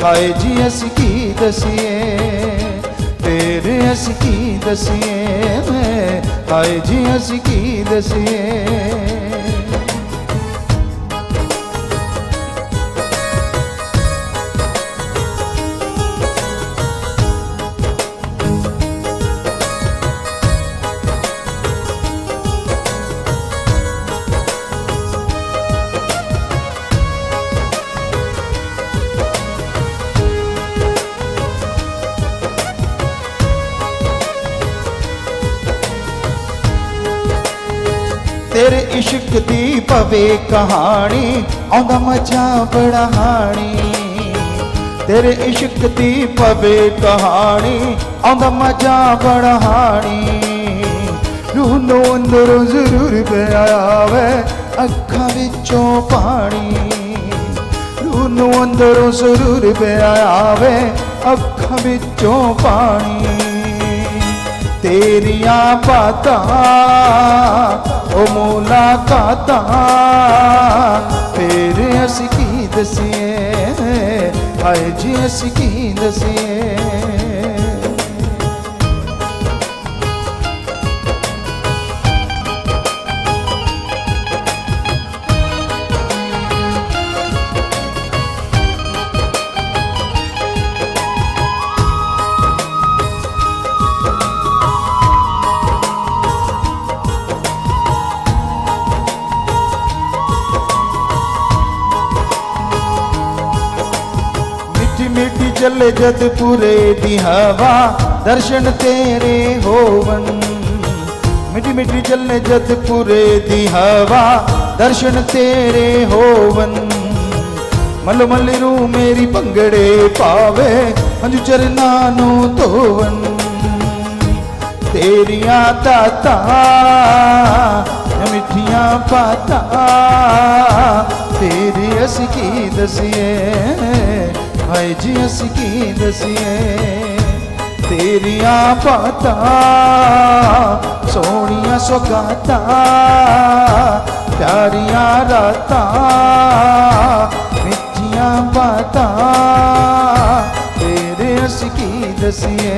Speaker 1: हाय जी अस की दसिए, फिर अस की दसिए, हाय जी अस की दसिए। तेरे इश्क दी पवे कहानी आंदा मजा बड़ा हानी तेरे इश्क दी पवे कहानी आंदा मजा बड़ा हानी रूह नूं अंदरों जरूर पियावे अखां विचों पानी रूह नूं अंदरों जरूर पियावे अखां विचों पानी तेरियां बातां ओ मुलाकातां फिर असीं की दसीए हाय जी असीं की दसीए मिठी चले जद पूरे दी हवा दर्शन तेरे होवन मिठी मिठी चले जद पूरे दी हवा दर्शन तेरे होवन मल मल रू मेरी पंगड़े पावे हंजू चरना नू धोवन तेरियां ताता मिठियां पाता तेरी असीं की दसीए हाय जी असीं की दसीए तेरियां बातां सोहणियां सौगातां प्यारियां रातां मिठियां बातां तेरे असीं की दसीए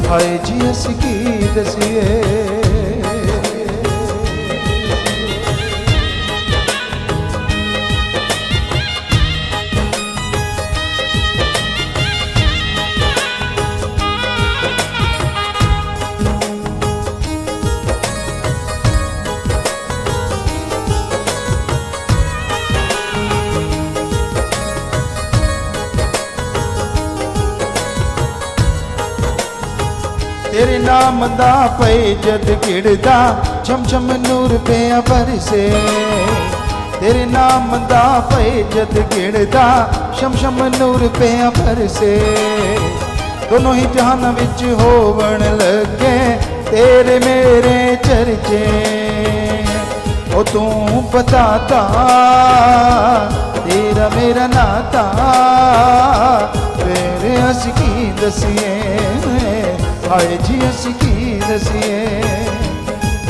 Speaker 1: हाय जी असीं की दसीए तेरे नाम दा पे जद गिड़दा छम छम नूर पिया बरसे तेरे नाम दा पे जद गिड़दा शम शम नूर पिया बरसे दोनों ही जहान विच होवन लगे तेरे मेरे चर्चे ओ तू बताता तेरा मेरा नाता तेरे असीं की दसीए हाय जी असीं की दसीए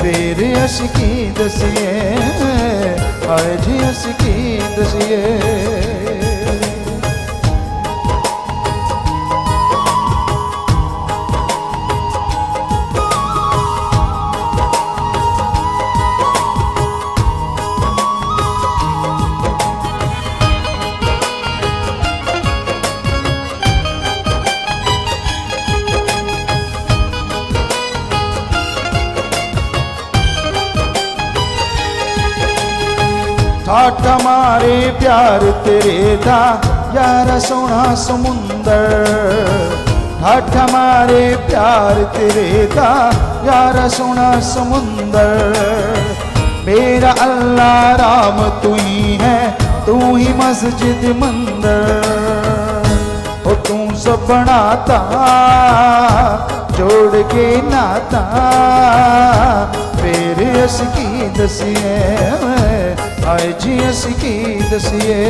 Speaker 1: फिर असीं की दसीए हाय जी असीं की दसीए ठाठ मारे प्यार तेरे दा यारा सोना समुंदर ठाठ मारे प्यार तेरे दा यारा सोना समुंदर मेरा अल्लाह राम तू ही है तू ही मस्जिद मंदिर ओ तू सब बनाता जोड़ के नाता फिर असीं की दसीए हाय जी असीं की दसीए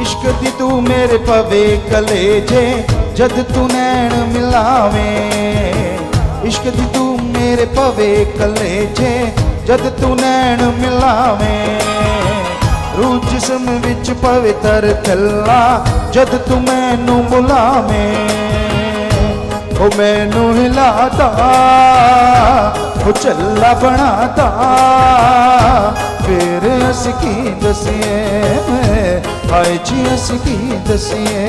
Speaker 1: इश्क दी तू मेरे पवे कलेजे जद तू नैन मिलावे इश्क दी तू मेरे पवे कलेजे जद तू नैन मिलावे रूह जिस्म विच पवित्र थल्ला जद तू मैनू बुलावे ओ मैनू हिलाता वो चल्ला बनाता फिर अस की दसिए हाय जी अस की दसिए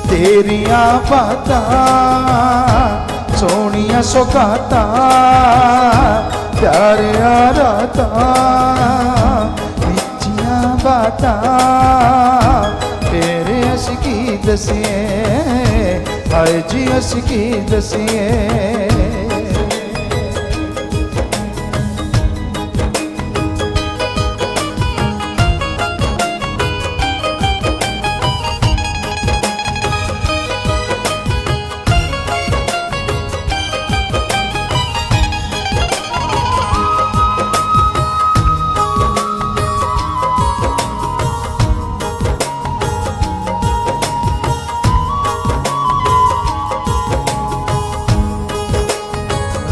Speaker 1: तेरिया बातां सोनिया सौगाता प्यारिया रातां मिठिया बातां फिर अस की दसिए हाय जी अस की दसिए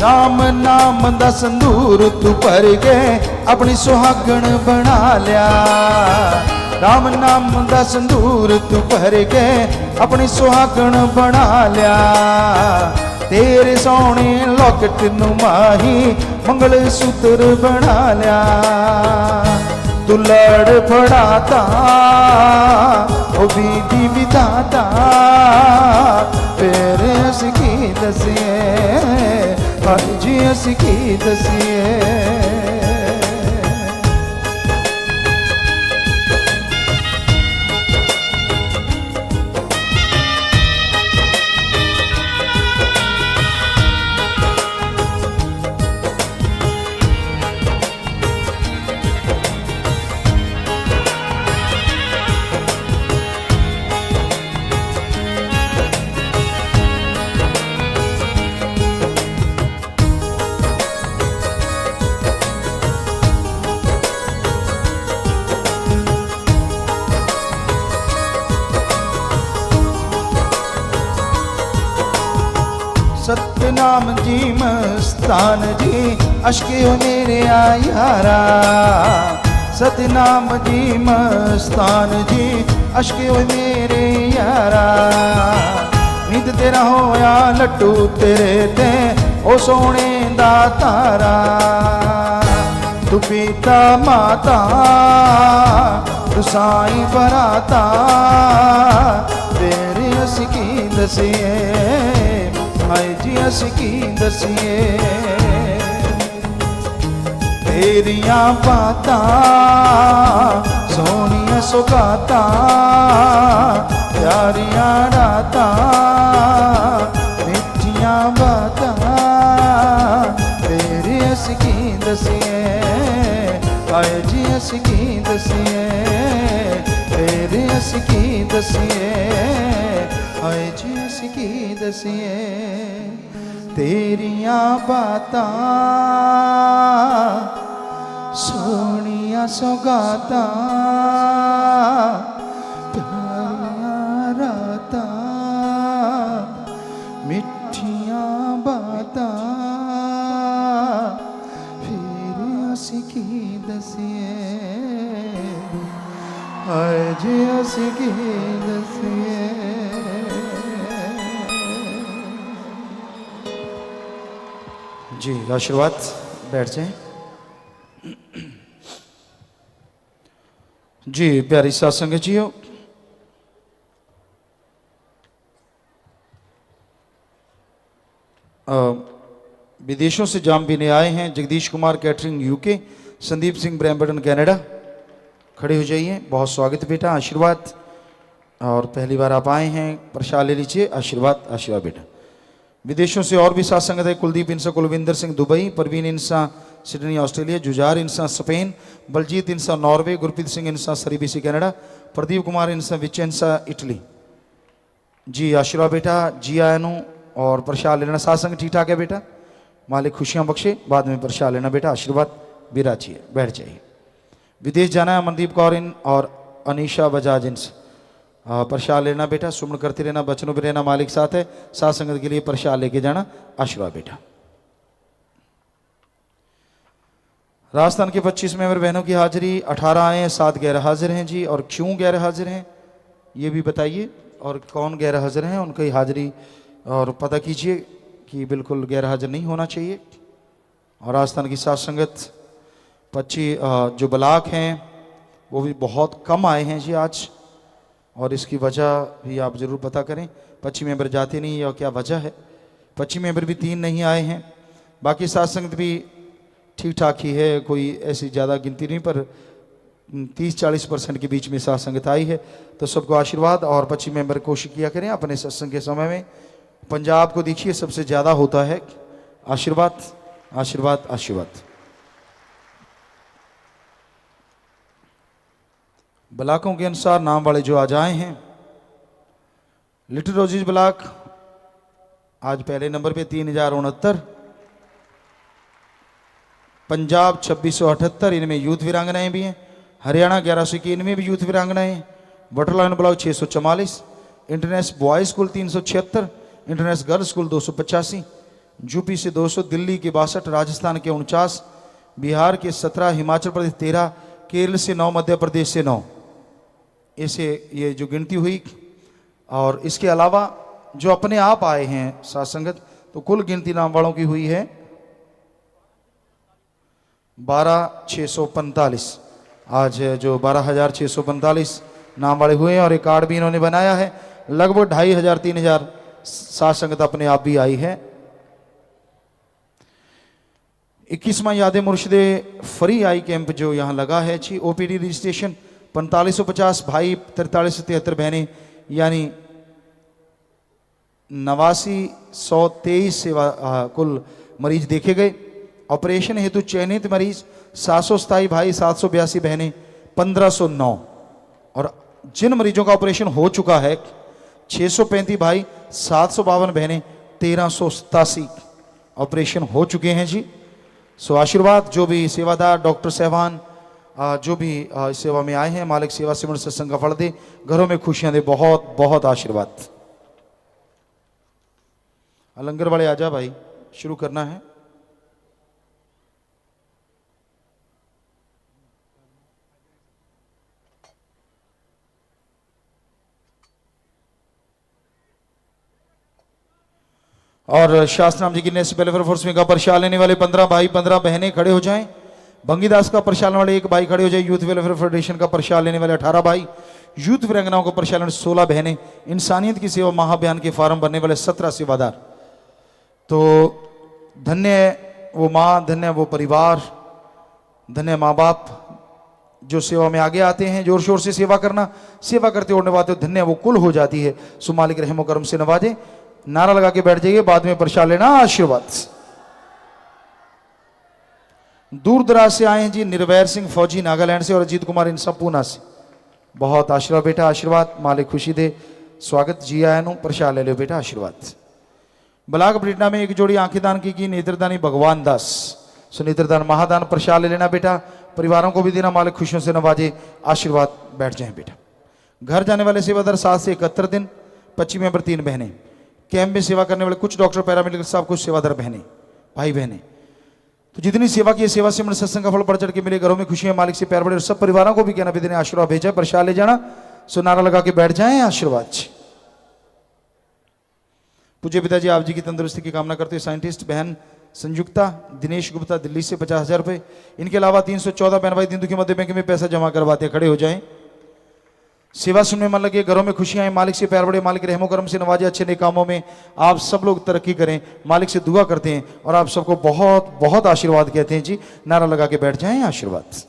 Speaker 1: राम नाम दा संदूर तू भर के अपनी सुहागण बना लिया राम नाम दा संदूर तू भर के अपनी सुहागण बना लिया तेरे सोने लॉकेट नू माही मंगल सूत्र बना लिया तू लड़ फड़ाता ओ बीदी विधाता फिर अस की दसिए हाय जी अस की दसिए सतनाम जी मस्तान जी अशके हो मेरे यारा सतनाम जी मस्तान जी अशके हो मेरे यारा नींद तेरा होया लट्टू तेरे ते ओ सोने दा तारा तू पिता माता तू साईं बराता तेरे अस की दसिए हाय जी अस की दसिए तेरिया बातां सोनिया सौगाता प्यारिया रातां मिठिया बातां तेरे अस की दसिए हाय जी अस की दसिए तेरे अस की दसिए हाय जी अस की दसिए तेरिया बातां सोनिया सौगाता प्यारिया रातां मिठिया बातां फिर अस की दसिए हाय जी अस की दसिए जी आशीर्वाद बैठ जाएं जी प्यारी साथ संगत जी हो विदेशों से जाम भी आए हैं Jagdish Kumar catering UK Sandeep Singh Brampton Canada खड़े हो जाइए बहुत स्वागत बेटा आशीर्वाद और पहली बार आप आए हैं प्रसाद ले लीजिए आशीर्वाद आशीर्वाद बेटा विदेशों से और भी साथ संगत है कुलदीप इंसा कुलविंदर सिंह दुबई परवीन इंसा सिडनी ऑस्ट्रेलिया जुजार इंसा स्पेन बलजीत इंसा नॉर्वे गुरप्रीत सिंह इंसा सरीबीसी कनाडा प्रदीप कुमार इंसा विचेंसा इटली जी आशीर्वाद बेटा जी आयनु और प्रसाद लेना साथ संग ठीक ठाक है बेटा मालिक खुशियां बख्शे बाद में प्रसाद लेना बेटा आशीर्वाद बिराजिए बैठ जाइए विदेश जाना है मनदीप कौर इन और अनीशा बजाज इनसे प्रसाद लेना बेटा सुमन करते रहना बचनों पर रहना मालिक साथ है साथ संगत के लिए प्रसाद लेके जाना आशीर्वाद बेटा राजस्थान के 25 मेंबर बहनों की हाजिरी 18 आए हैं 7 गैर हाजिर हैं जी और क्यों गैर हाजिर हैं ये भी बताइए और कौन गैर हाजिर हैं उनकी हाजिरी और पता कीजिए कि बिल्कुल गैर हाजिर नहीं होना चाहिए और आस्थान की साथ संगत 25 जो ब्लाक हैं वो भी बहुत कम आए हैं जी आज, और इसकी वजह भी आप ज़रूर पता करें। 25 मेंबर जाते नहीं और क्या वजह है। 25 मेंबर भी 3 नहीं आए हैं। बाकी साथ संगत भी ठीक ठाक ही है, कोई ऐसी ज़्यादा गिनती नहीं, पर 30-40% के बीच में साथ संगत आई है। तो सबको आशीर्वाद। और 25 मेंबर कोशिश किया करें अपने सत्संग के समय में। पंजाब को देखिए सबसे ज़्यादा होता है आशीर्वाद, आशीर्वाद, आशीर्वाद। ब्लाकों के अनुसार नाम वाले जो आज आए हैं, लिटिल रोजेज ब्लॉक आज पहले नंबर पे 3069, पंजाब 2678, इनमें यूथ वीरांगनाएं भी हैं। हरियाणा 1191, इनमें भी यूथ वीरांगनाएं हैं। बटरलाइन block 644, international boys school 376, international girls school 285, UP से 200, दिल्ली के 62, राजस्थान के 49, बिहार के 17, हिमाचल प्रदेश 13, केरल से 9, मध्य प्रदेश से 9। ऐसे ये जो गिनती हुई। और इसके अलावा जो अपने आप आए हैं साथ संगत, तो कुल गिनती नाम वालों की हुई है 12,645। आज जो 12,645 नाम वाले हुए हैं, और एक कार्ड भी इन्होंने बनाया है। लगभग 2,500-3,000 साथ संगत अपने आप भी आई है। 21वां याद मुर्शिदे फ्री आई कैंप जो यहाँ लगा है जी। ओपीडी रजिस्ट्रेशन 4550 भाई, 4373 बहनें, यानी 89,123 सेवा कुल मरीज देखे गए। ऑपरेशन हेतु चयनित मरीज 727 भाई, 782 बहनें, 1509। और जिन मरीजों का ऑपरेशन हो चुका है 635 भाई, 752 बहनें, 1387 ऑपरेशन हो चुके हैं जी। सो आशीर्वाद। जो भी सेवादार डॉक्टर साहबान जो भी इस सेवा में आए हैं, मालिक सेवा सिमरन सत्संग का फल दे, घरों में खुशियां दे। बहुत बहुत आशीर्वाद। लंगर वाले आजा भाई, शुरू करना है। और शास्त्रनाम जी की नेस वेलफेयर फोर्स में का प्रसाद लेने वाले 15 भाई 15 बहनें खड़े हो जाएं। बंगीदास का प्रसाद लेने वाले 1 भाई खड़े हो जाए। यूथ वेलफेयर फेडरेशन का प्रसाद लेने वाले 18 भाई, यूथ वीरांगनाओं का प्रसाद लेने 16 बहनें, इंसानियत की सेवा महाअभियान के फॉर्म भरने वाले 17 सेवादार। तो धन्य वो माँ, धन्य वो परिवार, धन्य माँ बाप जो सेवा में आगे आते हैं। जोर शोर से सेवा करना, सेवा करते और नवाते धन्य वो कुल हो जाती है। सो मालिक रहमो करम से नवाजे। नारा लगा के बैठ जाइए, बाद में प्रसाद लेना। आशीर्वाद। दूर दराज से आए हैं जी, निर्वैर सिंह फौजी नागालैंड से और अजीत कुमार इन सब पूना से। बहुत आशीर्वाद बेटा, आशीर्वाद। मालिक खुशी दे। स्वागत जी आया नु, प्रसाद ले लो बेटा, आशीर्वाद। ब्लाक ब्रिटना में एक जोड़ी आंखें दान की नेत्रदानी भगवान दास। सो नेत्रदान महादान, प्रसाद ले लेना बेटा, परिवारों को भी देना। मालिक खुशियों से नवाजे। आशीर्वाद। बैठ जाए बेटा। घर जाने वाले सेवादार 7 से 71 दिन, 25 मेंबर 3 बहनें। कैंप में सेवा करने वाले कुछ डॉक्टर, पैरामेडिकल स्टाफ, कुछ सेवादार बहनें भाई बहनें। तो जितनी सेवा की सेवा से मन सत्संग का फल बढ़ चढ़ के मिले। घरों में खुशियां मालिक से प्यार बढ़े। और सब परिवारों को भी कहना भी देने आशीर्वाद भेजा, प्रसाद ले जाना। सो नारा लगा के बैठ जाएं। आशीर्वाद। पूज्य पिताजी आप जी की तंदुरुस्ती की कामना करते हुए साइंटिस्ट बहन संयुक्ता दिनेश गुप्ता दिल्ली से 50,000 रुपये। इनके अलावा 314 बहन भाई दिंदू के मध्य बैंक में पैसा जमा करवाते खड़े हो जाएं। सेवा सुनने मन लगे, घरों में खुशियां आए, मालिक से प्यार बढ़े, मालिक रहमो करम से नवाजे। अच्छे नए कामों में आप सब लोग तरक्की करें, मालिक से दुआ करते हैं और आप सबको बहुत बहुत आशीर्वाद कहते हैं जी। नारा लगा के बैठ जाएं। आशीर्वाद।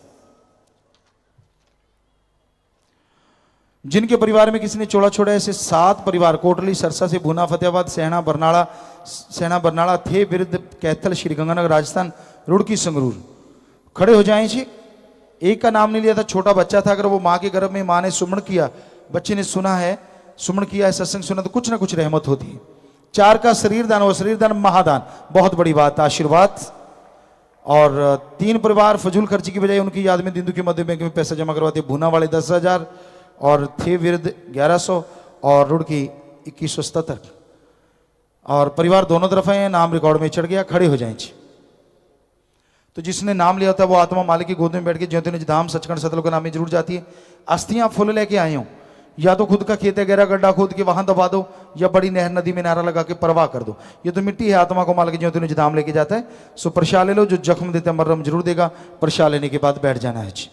Speaker 1: जिनके परिवार में किसी ने चोला छोड़ा, ऐसे 7 परिवार कोटली, सरसा से भूना, फतेहाबाद, सहना बरनाला थे विरुद्ध कैथल, श्रीगंगानगर राजस्थान, रुड़की, संगरूर खड़े हो जाएं जी। एक का नाम नहीं लिया था, छोटा बच्चा था। अगर वो माँ के गर्भ में माँ ने सुमन किया, बच्चे ने सुना है, सुमन किया है, सत्संग सुना, तो कुछ ना कुछ रहमत होती है। 4 का शरीर दान, वो शरीर दान महादान, बहुत बड़ी बात, आशीर्वाद। और 3 परिवार फजूल खर्ची की बजाय उनकी याद में दिंदू के मध्य बैंक में पैसा जमा करवाते। भूना वाले 10,000 और थे विरुद्ध 1100 और रुड़की 2177। और परिवार दोनों तरफ हैं। नाम रिकॉर्ड में चढ़ गया। खड़े हो जाएं जी। तो जिसने नाम लिया था वो आत्मा मालिक की गोद में बैठ के ज्योति निज धाम सचखंड सतलोक के नाम में जरूर जाती है। अस्थियां फुल लेके आए हूं, या तो खुद का खेत है, गहरा गड्ढा खोद के वहां दबा दो, या बड़ी नहर नदी में नारा लगा के परवाह कर दो। ये तो मिट्टी है, आत्मा को मालिक जो धाम लेके जाता है। सो प्रसाद ले लो, जो जख्म देता है मर्रम जरूर देगा। प्रसाद लेने के बाद बैठ जाना है जी।